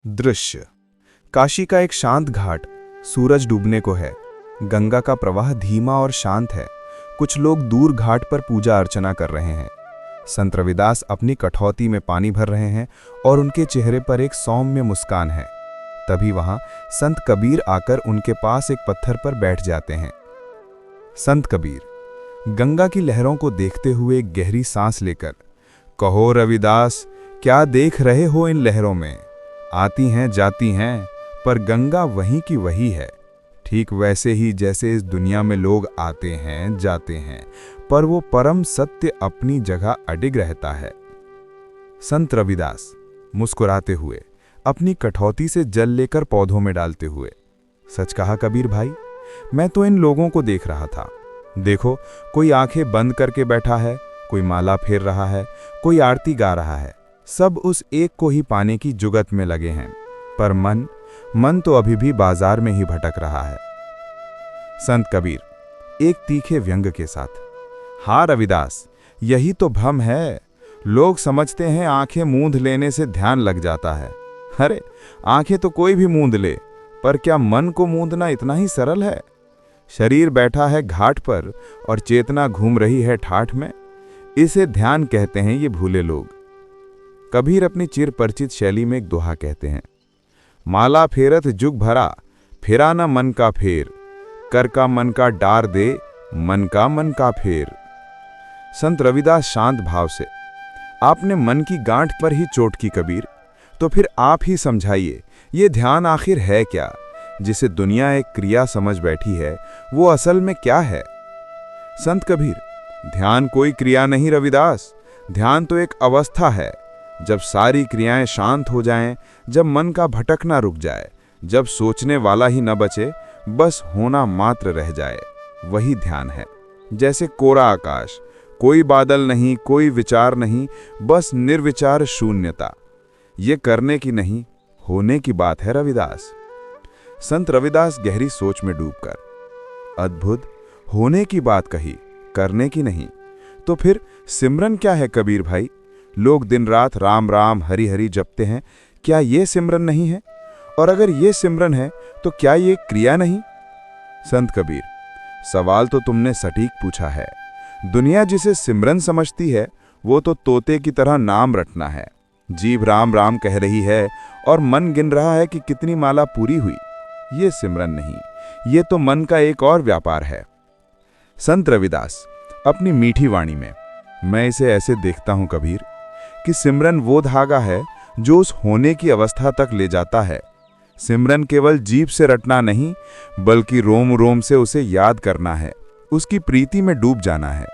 दृश्य काशी का एक शांत घाट। सूरज डूबने को है। गंगा का प्रवाह धीमा और शांत है। कुछ लोग दूर घाट पर पूजा अर्चना कर रहे हैं। संत रविदास अपनी कठौती में पानी भर रहे हैं और उनके चेहरे पर एक सौम्य मुस्कान है। तभी वहां संत कबीर आकर उनके पास एक पत्थर पर बैठ जाते हैं। संत कबीर गंगा की लहरों को देखते हुए एक गहरी सांस लेकर, कहो रविदास, क्या देख रहे हो इन लहरों में? आती हैं जाती हैं, पर गंगा वहीं की वही है। ठीक वैसे ही जैसे इस दुनिया में लोग आते हैं जाते हैं, पर वो परम सत्य अपनी जगह अडिग रहता है। संत रविदास मुस्कुराते हुए अपनी कठौती से जल लेकर पौधों में डालते हुए, सच कहा कबीर भाई, मैं तो इन लोगों को देख रहा था। देखो, कोई आंखें बंद करके बैठा है, कोई माला फेर रहा है, कोई आरती गा रहा है। सब उस एक को ही पाने की जुगत में लगे हैं, पर मन तो अभी भी बाजार में ही भटक रहा है। संत कबीर एक तीखे व्यंग के साथ, हाँ रविदास, यही तो भ्रम है। लोग समझते हैं आंखें मूंद लेने से ध्यान लग जाता है। अरे, आंखें तो कोई भी मूंद ले, पर क्या मन को मूंदना इतना ही सरल है? शरीर बैठा है घाट पर और चेतना घूम रही है ठाठ में। इसे ध्यान कहते हैं ये भूले लोग। कबीर अपनी चिर परिचित शैली में एक दोहा कहते हैं, माला फेरत जुग भरा, फेरा न मन का फेर, कर का मन का डार दे, मन का फेर। संत रविदास शांत भाव से, आपने मन की गांठ पर ही चोट की कबीर, तो फिर आप ही समझाइए, ये ध्यान आखिर है क्या? जिसे दुनिया एक क्रिया समझ बैठी है, वो असल में क्या है? संत कबीर, ध्यान कोई क्रिया नहीं रविदास, ध्यान तो एक अवस्था है। जब सारी क्रियाएं शांत हो जाएं, जब मन का भटकना रुक जाए, जब सोचने वाला ही न बचे, बस होना मात्र रह जाए, वही ध्यान है। जैसे कोरा आकाश, कोई बादल नहीं, कोई विचार नहीं, बस निर्विचार शून्यता। ये करने की नहीं, होने की बात है रविदास। संत रविदास गहरी सोच में डूबकर, अद्भुत, होने की बात कही, करने की नहीं। तो फिर सिमरन क्या है कबीर भाई? लोग दिन रात राम राम हरि हरि जपते हैं, क्या ये सिमरन नहीं है? और अगर ये सिमरन है तो क्या ये क्रिया नहीं? संत कबीर, सवाल तो तुमने सटीक पूछा है। दुनिया जिसे सिमरन समझती है, वो तो तोते की तरह नाम रटना है। जीभ राम राम कह रही है और मन गिन रहा है कि कितनी माला पूरी हुई। ये सिमरन नहीं, ये तो मन का एक और व्यापार है। संत रविदास अपनी मीठी वाणी में, मैं इसे ऐसे देखता हूं कबीर, कि सिमरन वो धागा है जो उस होने की अवस्था तक ले जाता है। सिमरन केवल जीभ से रटना नहीं, बल्कि रोम रोम से उसे याद करना है, उसकी प्रीति में डूब जाना है।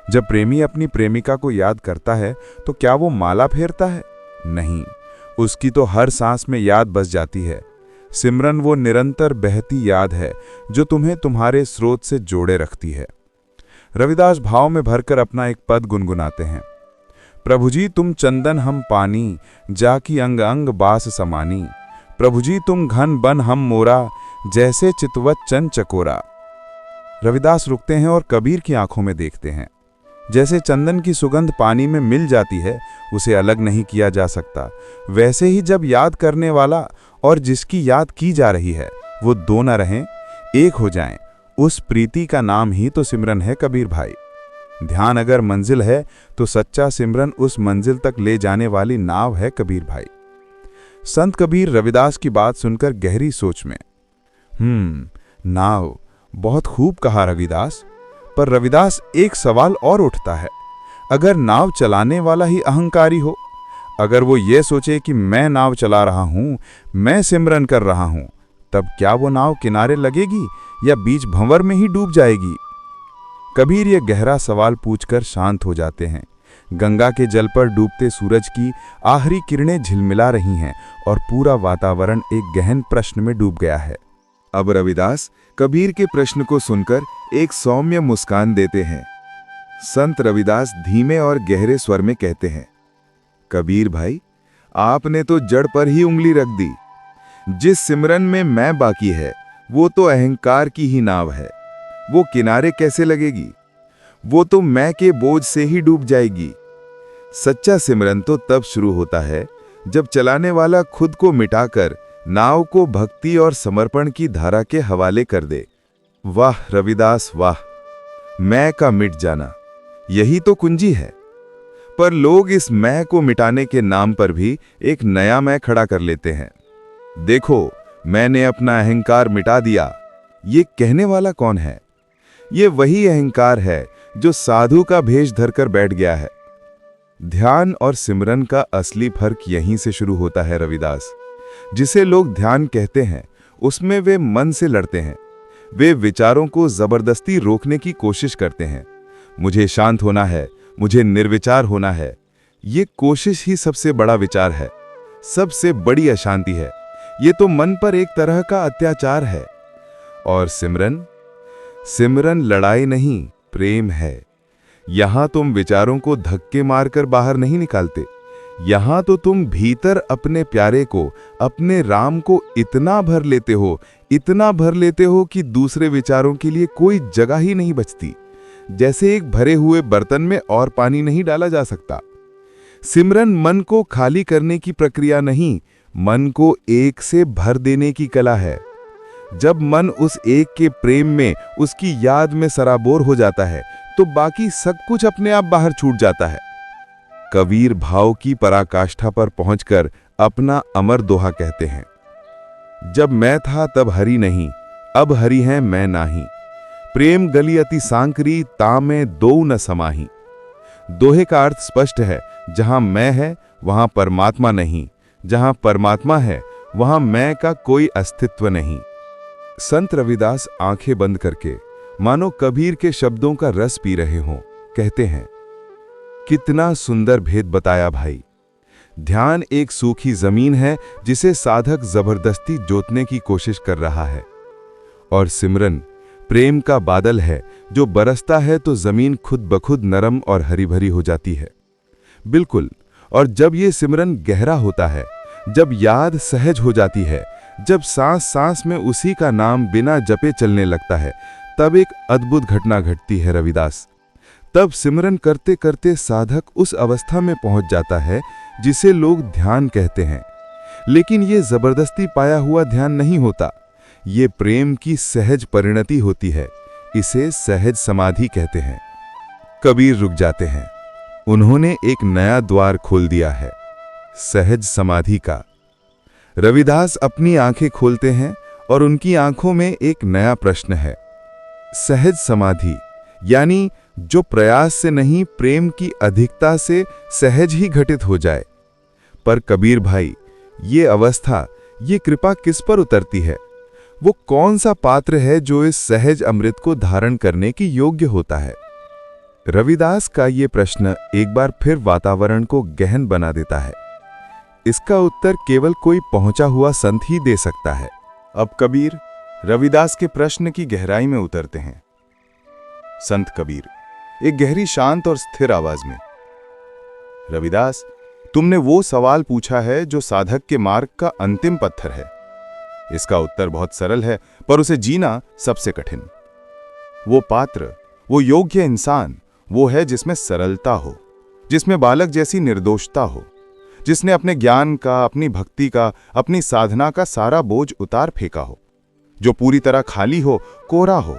जब प्रेमी अपनी प्रेमिका को याद करता है तो क्या वो माला फेरता है? नहीं, उसकी तो हर सांस में याद बस जाती है। सिमरन वो निरंतर बहती याद है जो तुम्हें तुम्हारे स्रोत से जोड़े रखती है। रविदास भाव में भरकर अपना एक पद गुनगुनाते हैं, प्रभु जी तुम चंदन हम पानी, जाकी अंग अंग बास समानी। प्रभु जी तुम घन बन हम मोरा, जैसे चितवत चन चकोरा। रविदास रुकते हैं और कबीर की आंखों में देखते हैं। जैसे चंदन की सुगंध पानी में मिल जाती है, उसे अलग नहीं किया जा सकता, वैसे ही जब याद करने वाला और जिसकी याद की जा रही है, वो दो न रहें, एक हो जाएं, उस प्रीति का नाम ही तो सिमरन है कबीर भाई। ध्यान अगर मंजिल है तो सच्चा सिमरन उस मंजिल तक ले जाने वाली नाव है कबीर भाई। संत कबीर रविदास की बात सुनकर गहरी सोच में, नाव, बहुत खूब कहा रविदास। पर रविदास एक सवाल और उठता है, अगर नाव चलाने वाला ही अहंकारी हो, अगर वो ये सोचे कि मैं नाव चला रहा हूं, मैं सिमरन कर रहा हूं, तब क्या वो नाव किनारे लगेगी या बीच भंवर में ही डूब जाएगी? कबीर ये गहरा सवाल पूछकर शांत हो जाते हैं। गंगा के जल पर डूबते सूरज की आखिरी किरणें झिलमिला रही हैं और पूरा वातावरण एक गहन प्रश्न में डूब गया है। अब रविदास कबीर के प्रश्न को सुनकर एक सौम्य मुस्कान देते हैं। संत रविदास धीमे और गहरे स्वर में कहते हैं, कबीर भाई, आपने तो जड़ पर ही उंगली रख दी। जिस सिमरन में मैं बाकी है, वो तो अहंकार की ही नाव है। वो किनारे कैसे लगेगी? वो तो मैं के बोझ से ही डूब जाएगी। सच्चा सिमरन तो तब शुरू होता है जब चलाने वाला खुद को मिटाकर नाव को भक्ति और समर्पण की धारा के हवाले कर दे। वाह रविदास वाह, मैं का मिट जाना, यही तो कुंजी है। पर लोग इस मैं को मिटाने के नाम पर भी एक नया मैं खड़ा कर लेते हैं। देखो, मैंने अपना अहंकार मिटा दिया। ये कहने वाला कौन है? ये वही अहंकार है जो साधु का भेष धरकर बैठ गया है। ध्यान और सिमरन का असली फर्क यहीं से शुरू होता है रविदास। जिसे लोग ध्यान कहते हैं, उसमें वे मन से लड़ते हैं। वे विचारों को जबरदस्ती रोकने की कोशिश करते हैं। मुझे शांत होना है, मुझे निर्विचार होना है। ये कोशिश ही सबसे बड़ा विचार है, सबसे बड़ी अशांति है। ये तो मन पर एक तरह का अत्याचार है। और सिमरन? सिमरन लड़ाई नहीं, प्रेम है। यहां तुम विचारों को धक्के मारकर बाहर नहीं निकालते। यहां तो तुम भीतर अपने प्यारे को, अपने राम को इतना भर लेते हो, इतना भर लेते हो कि दूसरे विचारों के लिए कोई जगह ही नहीं बचती। जैसे एक भरे हुए बर्तन में और पानी नहीं डाला जा सकता। सिमरन मन को खाली करने की प्रक्रिया नहीं, मन को एक से भर देने की कला है। जब मन उस एक के प्रेम में, उसकी याद में सराबोर हो जाता है, तो बाकी सब कुछ अपने आप बाहर छूट जाता है। कबीर भाव की पराकाष्ठा पर पहुंचकर अपना अमर दोहा कहते हैं, जब मैं था तब हरि नहीं, अब हरि है मैं नाही। प्रेम गली अति सांकरी, तामे दो न समाही। दोहे का अर्थ स्पष्ट है, जहां मैं है वहां परमात्मा नहीं, जहां परमात्मा है वहां मैं का कोई अस्तित्व नहीं। संत रविदास आंखें बंद करके मानो कबीर के शब्दों का रस पी रहे हों, कहते हैं, कितना सुंदर भेद बताया भाई। ध्यान एक सूखी जमीन है जिसे साधक जबरदस्ती जोतने की कोशिश कर रहा है, और सिमरन प्रेम का बादल है जो बरसता है तो जमीन खुद बखुद नरम और हरी भरी हो जाती है। बिल्कुल, और जब ये सिमरन गहरा होता है, जब याद सहज हो जाती है, जब सांस सांस में उसी का नाम बिना जपे चलने लगता है, तब एक अद्भुत घटना घटती है रविदास। तब सिमरन करते करते साधक उस अवस्था में पहुंच जाता है जिसे लोग ध्यान कहते हैं। लेकिन ये जबरदस्ती पाया हुआ ध्यान नहीं होता, ये प्रेम की सहज परिणति होती है। इसे सहज समाधि कहते हैं। कबीर रुक जाते हैं। उन्होंने एक नया द्वार खोल दिया है, सहज समाधि का। रविदास अपनी आंखें खोलते हैं और उनकी आंखों में एक नया प्रश्न है। सहज समाधि यानी जो प्रयास से नहीं, प्रेम की अधिकता से सहज ही घटित हो जाए। पर कबीर भाई, ये अवस्था, ये कृपा किस पर उतरती है? वो कौन सा पात्र है जो इस सहज अमृत को धारण करने की योग्य होता है? रविदास का ये प्रश्न एक बार फिर वातावरण को गहन बना देता है। इसका उत्तर केवल कोई पहुंचा हुआ संत ही दे सकता है। अब कबीर रविदास के प्रश्न की गहराई में उतरते हैं। संत कबीर एक गहरी, शांत और स्थिर आवाज में, रविदास, तुमने वो सवाल पूछा है जो साधक के मार्ग का अंतिम पत्थर है। इसका उत्तर बहुत सरल है, पर उसे जीना सबसे कठिन। वो पात्र, वो योग्य इंसान वो है जिसमें सरलता हो, जिसमें बालक जैसी निर्दोषता हो, जिसने अपने ज्ञान का, अपनी भक्ति का, अपनी साधना का सारा बोझ उतार फेंका हो, जो पूरी तरह खाली हो, कोरा हो।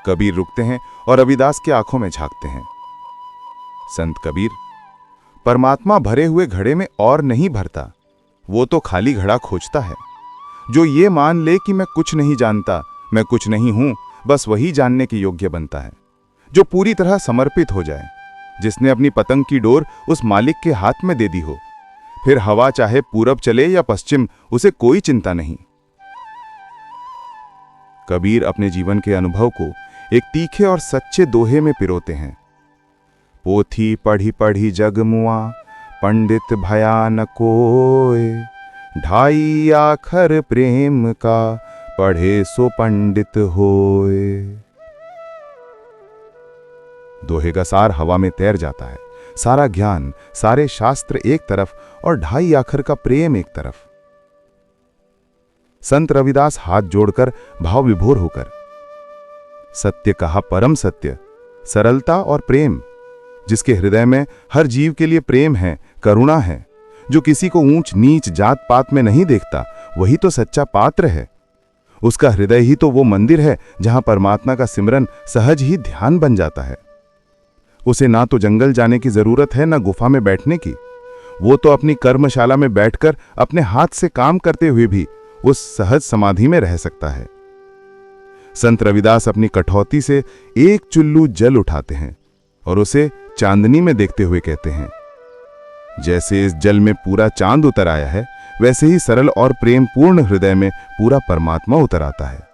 कबीर रुकते हैं और रविदास के आंखों में झांकते हैं। संत कबीर, परमात्मा भरे हुए घड़े में और नहीं भरता, वो तो खाली घड़ा खोजता है। जो ये मान ले कि मैं कुछ नहीं जानता, मैं कुछ नहीं हूं, बस वही जानने के योग्य बनता है। जो पूरी तरह समर्पित हो जाए, जिसने अपनी पतंग की डोर उस मालिक के हाथ में दे दी हो, फिर हवा चाहे पूरब चले या पश्चिम, उसे कोई चिंता नहीं। कबीर अपने जीवन के अनुभव को एक तीखे और सच्चे दोहे में पिरोते हैं। पोथी पढ़ी पढ़ी जग मुआ, पंडित भया न कोय। ढाई आखर प्रेम का, पढ़े सो पंडित होए। दोहे का सार हवा में तैर जाता है। सारा ज्ञान, सारे शास्त्र एक तरफ और ढाई आखर का प्रेम एक तरफ। संत रविदास हाथ जोड़कर, भाव विभोर होकर, सत्य कहा परम सत्य, सरलता और प्रेम, जिसके हृदय में हर जीव के लिए प्रेम है, करुणा है, जो किसी को ऊंच नीच जात पात में नहीं देखता, वही तो सच्चा पात्र है। उसका हृदय ही तो वो मंदिर है जहां परमात्मा का सिमरन सहज ही ध्यान बन जाता है। उसे ना तो जंगल जाने की जरूरत है, ना गुफा में बैठने की। वो तो अपनी कर्मशाला में बैठकर अपने हाथ से काम करते हुए भी उस सहज समाधि में रह सकता है। संत रविदास अपनी कठौती से एक चुल्लू जल उठाते हैं और उसे चांदनी में देखते हुए कहते हैं, जैसे इस जल में पूरा चांद उतर आया है, वैसे ही सरल और प्रेम पूर्ण हृदय में पूरा परमात्मा उतर आता है।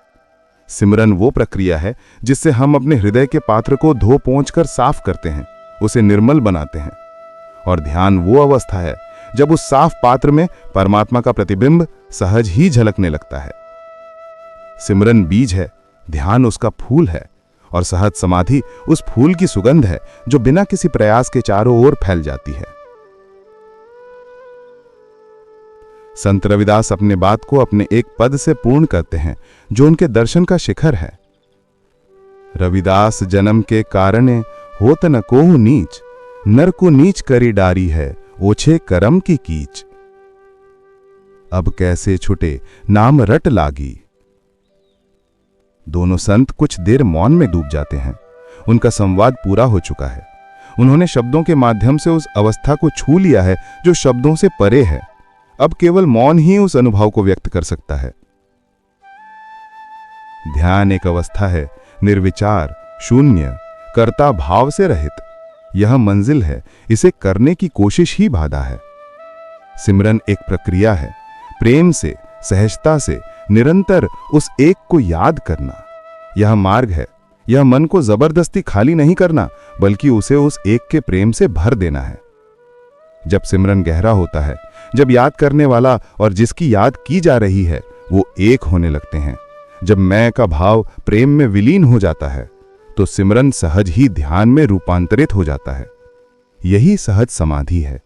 सिमरन वो प्रक्रिया है जिससे हम अपने हृदय के पात्र को धो पोंछ कर साफ करते हैं, उसे निर्मल बनाते हैं। और ध्यान वो अवस्था है जब उस साफ पात्र में परमात्मा का प्रतिबिंब सहज ही झलकने लगता है। सिमरन बीज है, ध्यान उसका फूल है, और सहज समाधि उस फूल की सुगंध है जो बिना किसी प्रयास के चारों ओर फैल जाती है। संत रविदास अपने बात को अपने एक पद से पूर्ण करते हैं जो उनके दर्शन का शिखर है। रविदास जन्म के कारणे होत न कोहु नीच, नर को नीच करी डारी है, ओछे करम की कीच। अब कैसे छुटे नाम रट लागी। दोनों संत कुछ देर मौन में डूब जाते हैं। उनका संवाद पूरा हो चुका है। उन्होंने शब्दों के माध्यम से उस अवस्था को छू लिया है जो शब्दों से परे है। अब केवल मौन ही उस अनुभव को व्यक्त कर सकता है। ध्यान एक अवस्था है, निर्विचार, शून्य, कर्ता भाव से रहित। यह मंजिल है, इसे करने की कोशिश ही बाधा है। सिमरन एक प्रक्रिया है, प्रेम से, सहजता से निरंतर उस एक को याद करना। यह मार्ग है, यह मन को जबरदस्ती खाली नहीं करना, बल्कि उसे उस एक के प्रेम से भर देना है। जब सिमरन गहरा होता है, जब याद करने वाला और जिसकी याद की जा रही है वो एक होने लगते हैं, जब मैं का भाव प्रेम में विलीन हो जाता है, तो सिमरन सहज ही ध्यान में रूपांतरित हो जाता है। यही सहज समाधि है,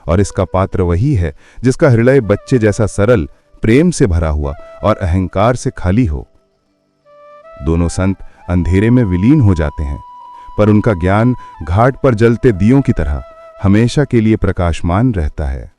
और इसका पात्र वही है जिसका हृदय बच्चे जैसा सरल, प्रेम से भरा हुआ और अहंकार से खाली हो। दोनों संत अंधेरे में विलीन हो जाते हैं, पर उनका ज्ञान घाट पर जलते दियों की तरह हमेशा के लिए प्रकाशमान रहता है।